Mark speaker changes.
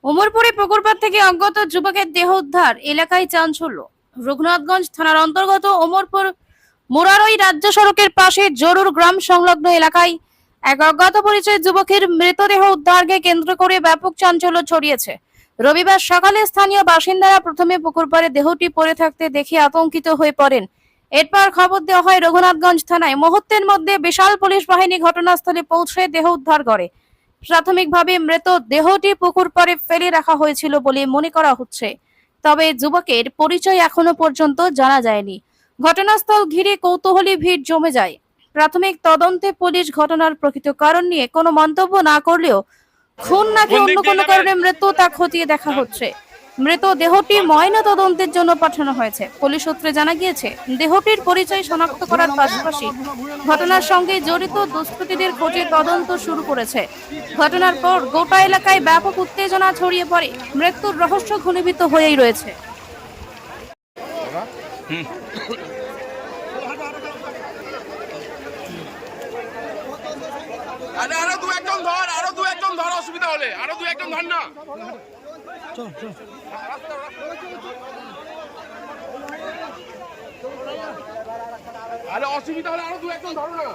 Speaker 1: ওমরপুরে পুকুরপাড় থেকে অজ্ঞাত যুবকের দেহ উদ্ধার, এলাকায় চাঞ্চল্য। রঘুনাথগঞ্জ থানার অন্তর্গত ওমরপুর মুরারই রাজ্য সড়কের পাশে জরুর গ্রাম সংলগ্ন এলাকায় এক অজ্ঞাত পরিচয় যুবকের মৃতদেহ উদ্ধারকে কেন্দ্র করে ব্যাপক চাঞ্চল্য ছড়িয়েছে। রবিবার সকালে স্থানীয় বাসিন্দারা প্রথমে পুকুরপাড়ে দেহটি পড়ে থাকতে দেখে আতঙ্কিত হয়ে পড়েন। এরপর খবর দেওয়া হয় রঘুনাথগঞ্জ থানায়। মুহূর্তের মধ্যে বিশাল পুলিশ বাহিনী ঘটনাস্থলে পৌঁছে দেহ উদ্ধার করে। প্রাথমিকভাবে মৃত দেহটি পুকুর পাড়ে ফেলে রাখা হয়েছিল বলে মনে করা হচ্ছে, তবে যুবকের পরিচয় এখনো পর্যন্ত জানা যায়নি। ঘটনাস্থল ঘিরে কৌতূহলী ভিড় জমে যায়। প্রাথমিক তদন্তে পুলিশ ঘটনার প্রকৃত কারণ নিয়ে কোনো মন্তব্য না করলেও খুন নাকি অন্য কোনো কারণে মৃত্যু তা খতিয়ে দেখা হচ্ছে। মৃত দেহটি ময়না তদন্তের জন্য পাঠানো হয়েছে। পুলিশ সূত্রে জানা গিয়েছে, দেহটির পরিচয় শনাক্ত করার পাশাপাশি ঘটনার সঙ্গে জড়িত দুষ্কৃতীদের খোঁজে তদন্ত শুরু করেছে। ঘটনার পর গোটা এলাকায় ব্যাপক উত্তেজনা ছড়িয়ে পড়ে। মৃত্যুর রহস্য ঘনীভূত হয়েই রয়েছে।
Speaker 2: আরো দু একজন ধর অসুবিধা হলে আরো দু একজন ধর না। আরে অসুবিধা হলে আরো দু একজন ধরো না।